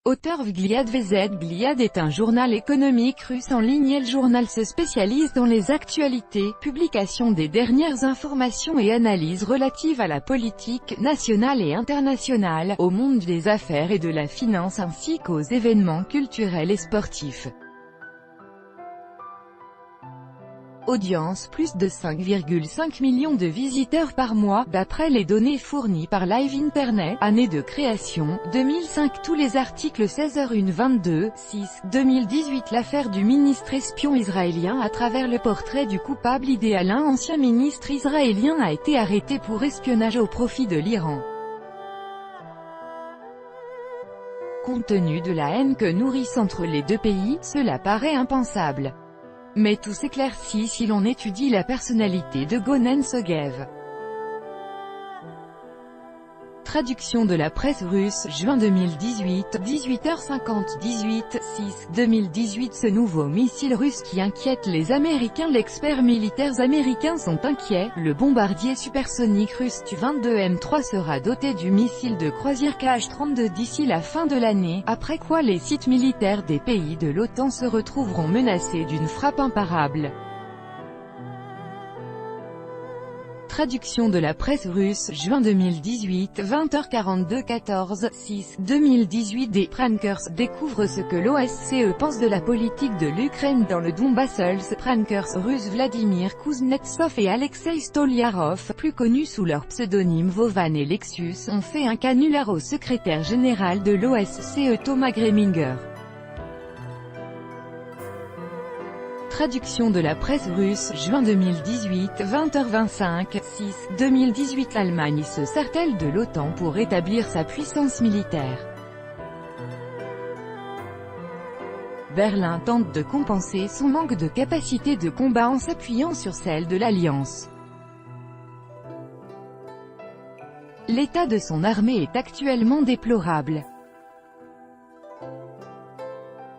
Auteur Vgliad VZ. Vgliad est un journal économique russe en ligne. Le journal se spécialise dans les actualités, publication des dernières informations et analyses relatives à la politique nationale et internationale, au monde des affaires et de la finance ainsi qu'aux événements culturels et sportifs. Audience plus de 5,5 millions de visiteurs par mois, d'après les données fournies par Live Internet. Année de création, 2005. Tous les articles 16h01 22, 6, 2018. L'affaire du ministre espion israélien à travers le portrait du coupable idéal. Un ancien ministre israélien a été arrêté pour espionnage au profit de l'Iran. Compte tenu de la haine que nourrissent entre les deux pays, cela paraît impensable. Mais tout s'éclaircit si l'on étudie la personnalité de Gonen Sogev. Traduction de la presse russe, juin 2018, 18h50, 18, 6, 2018. Ce nouveau missile russe qui inquiète les Américains. L'expert militaires américains sont inquiets. Le bombardier supersonique russe Tu-22M3 sera doté du missile de croisière Kh-32 d'ici la fin de l'année, après quoi les sites militaires des pays de l'OTAN se retrouveront menacés d'une frappe imparable. Traduction de la presse russe, juin 2018, 20h42, 14, 6, 2018. Des prankers découvrent ce que l'OSCE pense de la politique de l'Ukraine dans le Donbass. Prankers russes Vladimir Kuznetsov et Alexei Stolyarov, plus connus sous leurs pseudonymes Vovan et Lexus, ont fait un canular au secrétaire général de l'OSCE Thomas Greminger. Traduction de la presse russe, juin 2018, 20h25, 6, 2018. L'Allemagne se sert-elle de l'OTAN pour rétablir sa puissance militaire? Berlin tente de compenser son manque de capacité de combat en s'appuyant sur celle de l'Alliance. L'état de son armée est actuellement déplorable.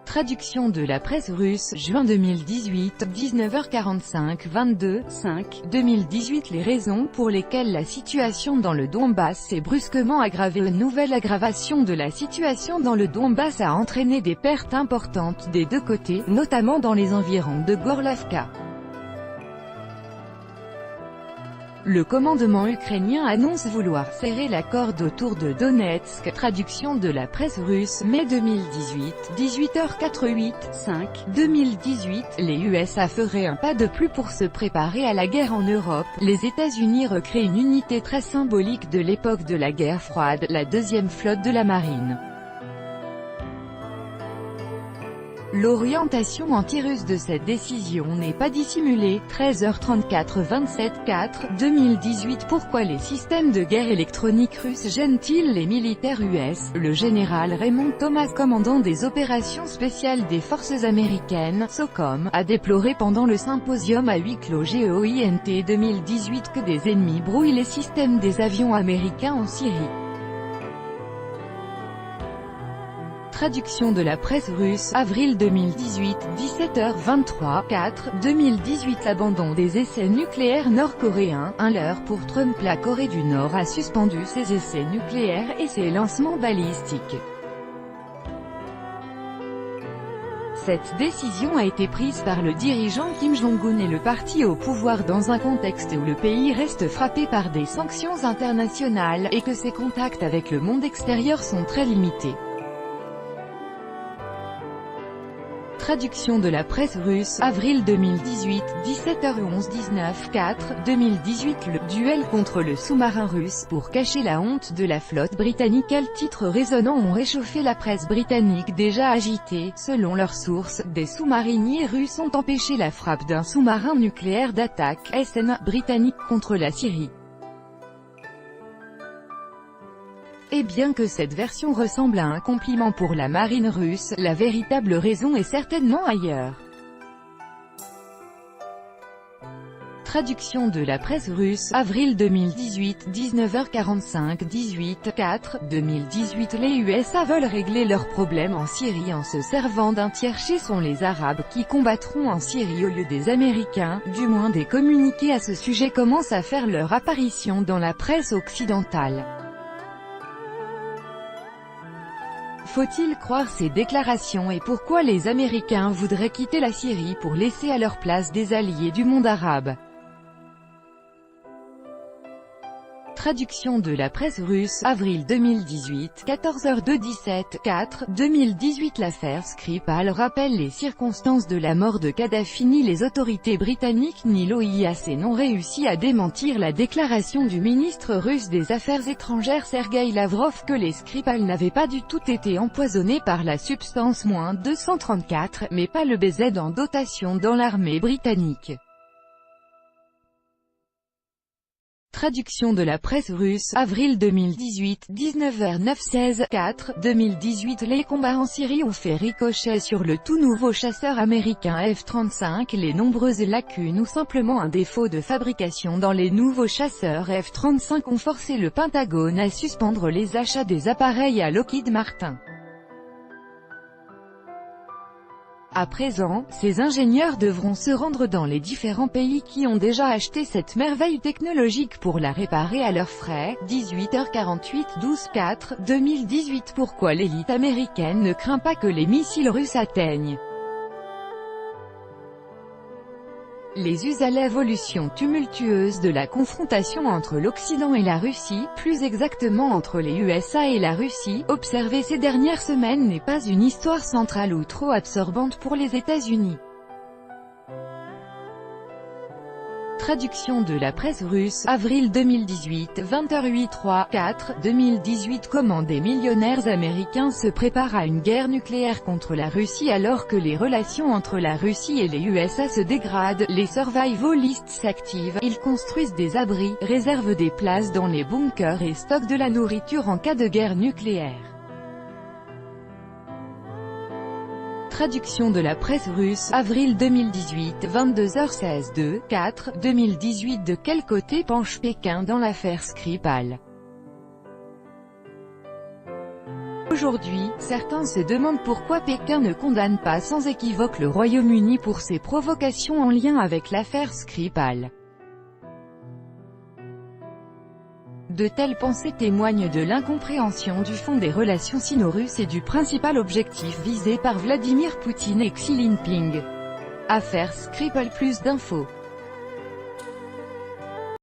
Traduction de la presse russe, juin 2018, 19h45, 22, 5, 2018. Les raisons pour lesquelles la situation dans le Donbass s'est brusquement aggravée. Une nouvelle aggravation de la situation dans le Donbass a entraîné des pertes importantes des deux côtés, notamment dans les environs de Gorlavka. Le commandement ukrainien annonce vouloir serrer la corde autour de Donetsk. Traduction de la presse russe, mai 2018, 18h48, 5, 2018. Les USA feraient un pas de plus pour se préparer à la guerre en Europe. Les États-Unis recréent une unité très symbolique de l'époque de la guerre froide, la deuxième flotte de la marine. L'orientation anti-russe de cette décision n'est pas dissimulée. 13h34, 27, 4, 2018. Pourquoi les systèmes de guerre électronique russes gênent-ils les militaires US? Le général Raymond Thomas, commandant des opérations spéciales des forces américaines, SOCOM, a déploré pendant le symposium à huis clos GEOINT 2018 que des ennemis brouillent les systèmes des avions américains en Syrie. Traduction de la presse russe, avril 2018, 17h23, 4, 2018. L'abandon des essais nucléaires nord-coréens, un leurre pour Trump. La Corée du Nord a suspendu ses essais nucléaires et ses lancements balistiques. Cette décision a été prise par le dirigeant Kim Jong-un et le parti au pouvoir dans un contexte où le pays reste frappé par des sanctions internationales, et que ses contacts avec le monde extérieur sont très limités. Traduction de la presse russe, avril 2018, 17h11, 19, 4, 2018. Le duel contre le sous-marin russe, pour cacher la honte de la flotte britannique. Quels titres résonnants ont réchauffé la presse britannique déjà agitée? Selon leurs sources, des sous-mariniers russes ont empêché la frappe d'un sous-marin nucléaire d'attaque SN britannique contre la Syrie. Et bien que cette version ressemble à un compliment pour la marine russe, la véritable raison est certainement ailleurs. Traduction de la presse russe, avril 2018, 19h45, 18, 4, 2018. Les USA veulent régler leurs problèmes en Syrie en se servant d'un tiers. Sont les Arabes qui combattront en Syrie au lieu des Américains. Du moins des communiqués à ce sujet commencent à faire leur apparition dans la presse occidentale. Faut-il croire ces déclarations et pourquoi les Américains voudraient quitter la Syrie pour laisser à leur place des alliés du monde arabe? Traduction de la presse russe, avril 2018, 14h02-17, 4, 2018. L'affaire Skripal rappelle les circonstances de la mort de Kadhafi. Ni les autorités britanniques ni l'OIAC n'ont réussi à démentir la déclaration du ministre russe des Affaires étrangères Sergueï Lavrov que les Skripal n'avaient pas du tout été empoisonnés par la substance -234, mais pas le BZ en dotation dans l'armée britannique. Traduction de la presse russe, avril 2018, 19h09-16, 4, 2018. Les combats en Syrie ont fait ricochet sur le tout nouveau chasseur américain F-35. Les nombreuses lacunes ou simplement un défaut de fabrication dans les nouveaux chasseurs F-35 ont forcé le Pentagone à suspendre les achats des appareils à Lockheed Martin. À présent, ces ingénieurs devront se rendre dans les différents pays qui ont déjà acheté cette merveille technologique pour la réparer à leurs frais. 18h48, 12-4, 2018. Pourquoi l'élite américaine ne craint pas que les missiles russes atteignent les US à l'évolution tumultueuse de la confrontation entre l'Occident et la Russie, plus exactement entre les USA et la Russie, observée ces dernières semaines n'est pas une histoire centrale ou trop absorbante pour les États-Unis. Traduction de la presse russe, avril 2018, 20h08, 4, 2018. Comment des millionnaires américains se préparent à une guerre nucléaire contre la Russie alors que les relations entre la Russie et les USA se dégradent. Les survivalists s'activent, ils construisent des abris, réservent des places dans les bunkers et stockent de la nourriture en cas de guerre nucléaire. Traduction de la presse russe, avril 2018, 22h16, 2, 4, 2018. De quel côté penche Pékin dans l'affaire Skripal? Aujourd'hui, certains se demandent pourquoi Pékin ne condamne pas sans équivoque le Royaume-Uni pour ses provocations en lien avec l'affaire Skripal. De telles pensées témoignent de l'incompréhension du fond des relations sino-russes et du principal objectif visé par Vladimir Poutine et Xi Jinping. Affaire Skripal. Plus d'infos.